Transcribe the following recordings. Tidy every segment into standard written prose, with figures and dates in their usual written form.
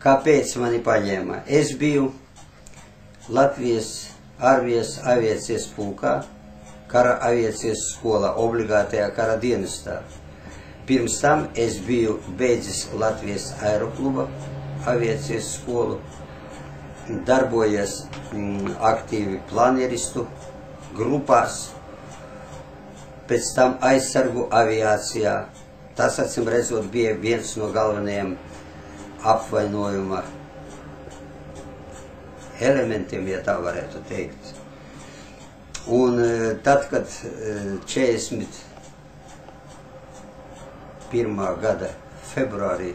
Kāpēc mani paņēma? Es biju Latvijas armijas aviācijas pulkā, kara aviācijas skolā, obligātajā kara dienestā. Pirms tam es biju beidzis Latvijas aerokluba aviācijas skolu, darbojies aktīvi planeristu grupās, pēc tam aizsargu aviācijā. Tas, acīm redzot, bija viens no galvenajiem apvainojuma elementiem, ja tā varētu teikt. Un tad, kad 41. gada februārī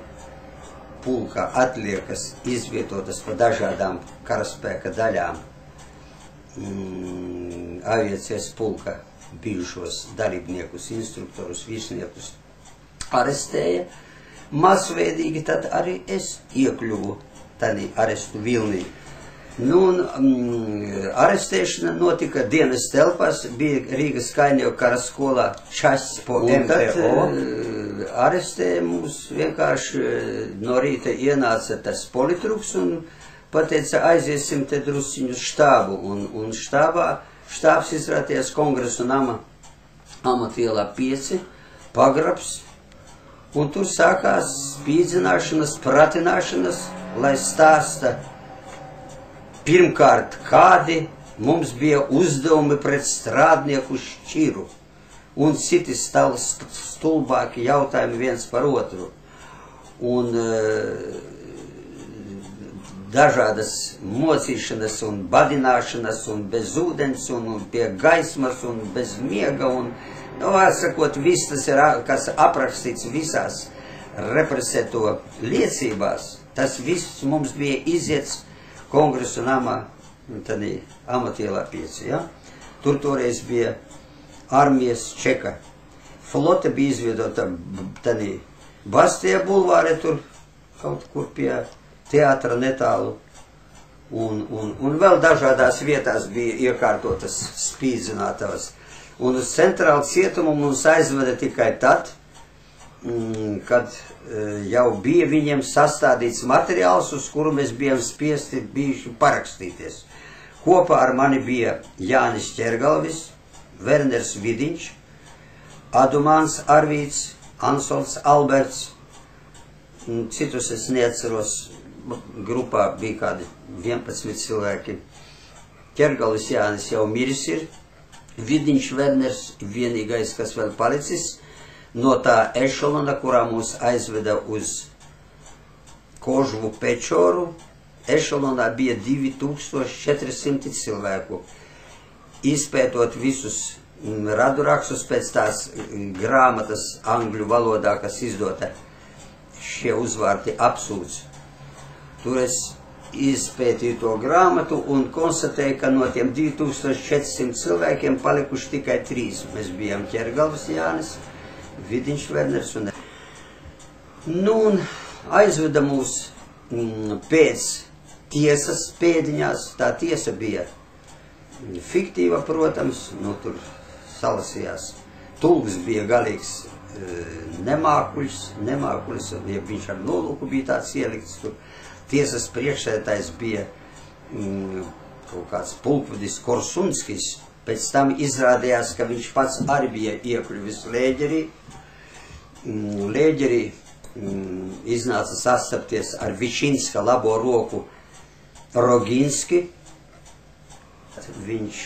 pulka atliekas izvietotas pa dažādām karaspēka daļām, aviācijas pulka bijušos dalībniekus, instruktorus, virsniekus arestēja, masveidīgi tad arī es iekļuvu tādā arestu vilnī. Nu, arestēšana notika dienas telpās, bija Rīgas Kainieku kara skolā časts po MPO. Arestēja mūs vienkārši no rīta ienāca tas politruks un pateica, aiziesim te drusciņu štābu. Un štābs izrādījās Kongresu nama Amatielā 5, pagrabs. Un tur sākās spīdzināšanas, pratināšanas, lai stāsta pirmkārt, kādi mums bija uzdevumi pret strādnieku šķiru un citi stulbāki jautājumi viens par otru. Un dažādas mocīšanas un badināšanas un bez ūdens un pie gaismas un bez miega un, nu, sakot, viss tas ir, kas aprakstīts visās represēto liecībās, tas viss mums bija iziets Kongresu namā, tādī Amatielā 5, ja? Tur toreiz bija armijas čeka. Flote bija izviedota tādī Bastija bulvāre, tur kaut kur pie teātra netālu. Un vēl dažādās vietās bija iekārtotas spīdzinātavas. Un uz centrālu cietumu mums aizveda tikai tad, kad jau bija viņiem sastādīts materiāls, uz kuru mēs bijām spiesti bijuši parakstīties. Kopā ar mani bija Jānis Ķergalvis, Werners Vidiņš, Adumāns Arvīts, Ansols Alberts, citus es neatceros, grupā bija kādi 11 cilvēki. Ķergalvis Jānis jau miris ir, Vidiņš Werners vienīgais, kas vēl palicis, no tā ešalona, kurā mūs aizveda uz Kožvu Pečoru, ešalonā bija 2400 cilvēku. Izpētot visus radurakstus pēc tās grāmatas angļu valodā, kas izdota, šie uzvārti apsūdz. Tur es izpētīju to grāmatu un konstatēju, ka no tiem 2400 cilvēkiem palikuši tikai 3. Mēs bijām Ķergalvis Jānis, Vidiņš Werners un... Nu, un aizveda mūs pēc tiesas pēdiņās. Tā tiesa bija fiktīva, protams, nu, tur salasījās. Tulks bija galīgs nemākuļs, ja viņš ar nolūku bija tāds ielikts tur. Tiesas priekšsēdētājs bija kaut kāds pulkvedis Korsunskis. Pēc tam izrādījās, ka viņš pats arī bija iekļuvis lēģerī. Lēģerī iznāca sastapties ar Višinska labo roku Roginski. Viņš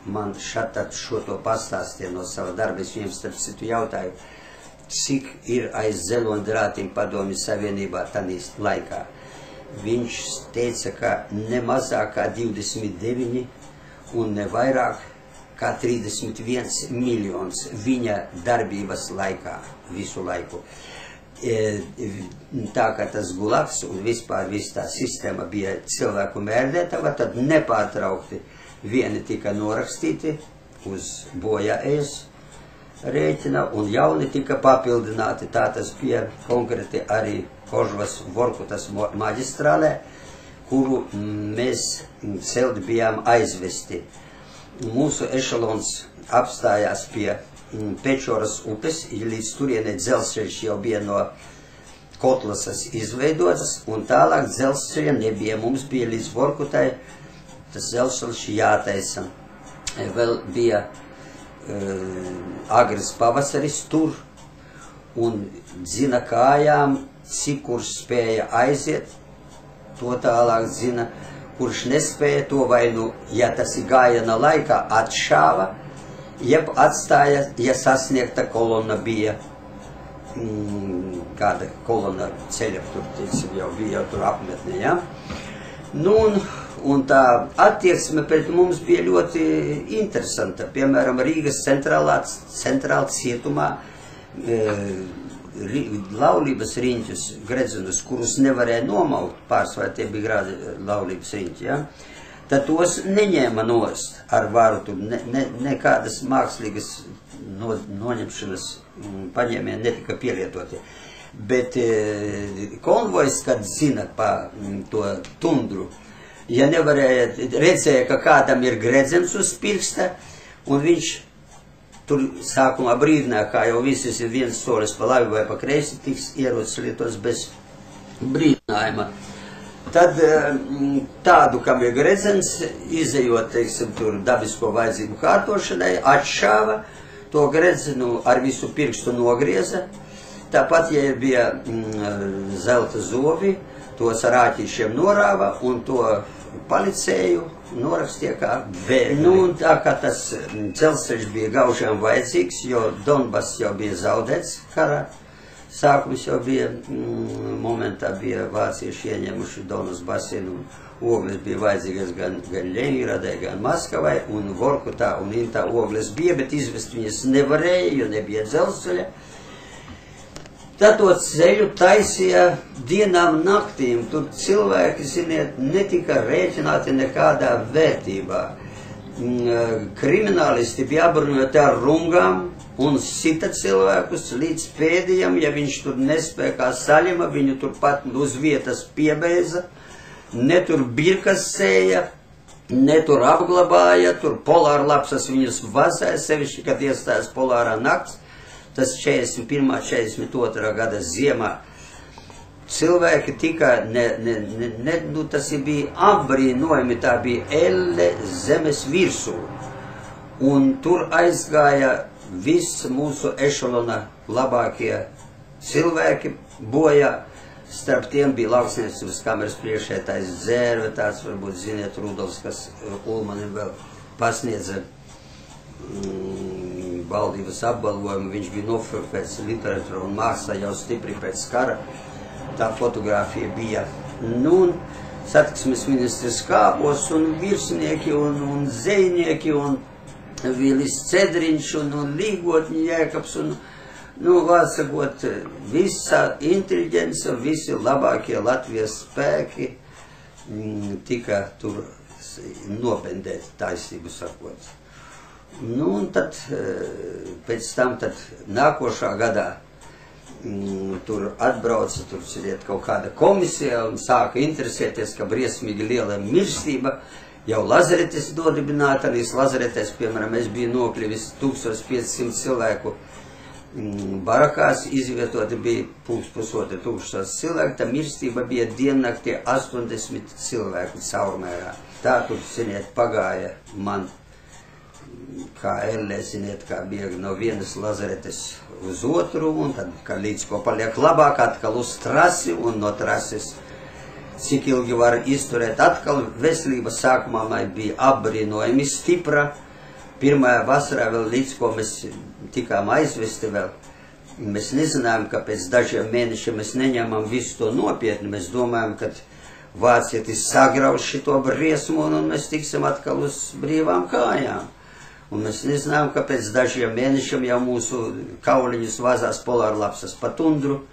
man šatāt šo to pastāstīja no sava darba. Es viņam starp citu jautāju, cik ir aiz zelondrātīm Padomju Savienībā tanīs laikā. Viņš teica, ka ne mazāk kā 29 un ne vairāk kā 31 miljons viņa darbības laikā, visu laiku. Tā kā tas gulaks un vispār viss tā sistēma bija cilvēku mērdētava, tad nepārtraukti vieni tika norakstīti uz bojāējas rēķina un jauni tika papildināti. Tā tas bija konkrēti arī Kožvas Vorkutas maģistrālē, kuru mēs celt bijām aizvesti. Mūsu ešalons apstājās pie Pečoras upes, līdz turienē dzelzceļš jau bija no kotlas izveidotas, un tālāk dzelzceļa nebija. Mums bija līdz Vorkutai tas dzelzceļš jātaisa. Vēl bija agris pavasaris tur, un zina kājām, cik kurš spēja aiziet, to tālāk zina, kurš nespēja to vai nu, ja tas ir gājiena laikā, atšāva, jeb atstāja, ja sasniegta kolona bija, kāda kolona ceļa, tur, teicam, jau bija jau tur apmetne, ja? Nu, un tā attieksme pret mums bija ļoti interesanta. Piemēram, Rīgas centrālā cietumā laulības riņķus, gredzenus, kurus nevarēja nomaukt, pārsvarā tie bija grādi laulības riņķi, ja? Tad tos neņēma nost ar varu, tur nekādas mākslīgas noņemšanas paņēmieni netika pielietoti. Bet konvojs, kad zina pa to tundru, ja nevarēja, redzēja, ka kādam ir gredzens uz pirksta, un viņš tur sākumā brīdināja, kā jau visus ir viens solis pa labi vai pa kreisi, tiks ierocis lietos bez brīdinājuma. Tad tādu, kam ir gredzens, izejot, teiksim, tur dabisko vajadzību kārtošanai, atšāva, to gredzenu ar visu pirkstu nogrieza. Tāpat, ja bija zelta zobi, tos ar āķīšiem norāva un to palicēju norakstīja kā vēl. Nu, tā kā tas dzelzceļš bija gaužām vajadzīgs, jo Donbass jau bija zaudēts karā. Sākums jau bija, momentā bija vācieši ieņemuši Donas basēnu, ogles bija vajadzīgas gan Ļeņingradai, gan Maskavai, un Vorkutā un Intā ogles bija, bet izvest viņas nevarēja, jo nebija dzelzceļa. Tad to ceļu taisīja dienām naktīm, tur cilvēki, ziniet, netika rēķināti nekādā vērtībā. Kriminālisti bija apbruņoti ar rungām un sita cilvēkus līdz pēdējam, ja viņš tur nespēja kā saļima, viņu turpat uz vietas piebeidza, ne tur birkas sēja, ne tur apglabāja, tur polāra lapsas viņus vazāja, sevišķi, kad iestājas polārā nakts. Tas 41. 42. gada ziemā cilvēki tika, nu tas bija apbrīnojami, tā bija elle zemes virsū. Un tur aizgāja viss mūsu ešalona labākie cilvēki bojā. Starp tiem bija lauksniecības kameras priekšētājs Zērve, tāds varbūt ziniet Rudolfs, kas Ulmanim vēl pasniedza valdības apbalvojumu, viņš bija nofotografēts literatūra un mākslā jau stipri pēc kara, tā fotografija bija. Nu, satiksmes ministrs Kāpos un virsnieki un zejnieki un Vilis Cedriņš un Līgotņi Jēkabs un, nu, vārdsakot, visa inteliģence un visi labākie Latvijas spēki tika tur nopendēti, taisnību sakot. Nu, un tad, pēc tam, tad nākošā gadā tur atbrauca, tur sēdiet kaut kāda komisija un sāka interesēties, ka briesmīgi liela mirstība, jau lazaretes dodibināta, līdz lazaretes, piemēram, es biju nokļuvis 1500 cilvēku barakās, izvietoti bija pusotri tūkstoši cilvēku, tā mirstība bija diennakti 80 cilvēku caurmērā. Tā tur, sēdiet, pagāja man kā elle, ziniet, kā bija no vienas lazaretes uz otru, un tad, kā līdz ko paliek labāk, atkal uz trasi, un no trases, cik ilgi var izturēt, atkal veselība sākumā man bija apbrīnojami stipra. Pirmajā vasarā vēl līdz ko mēs tikām aizvesti vēl, mēs nezinājām, ka pēc dažiem mēnešiem mēs neņemam visu to nopietni, mēs domājam, ka vācietis sagraus šito briesmu, un mēs tiksim atkal uz brīvām kājām. Un mēs nezinām, ka pēc dažiem mēnešiem jau mūsu kauliņus vazās polārlapsas pa tundru,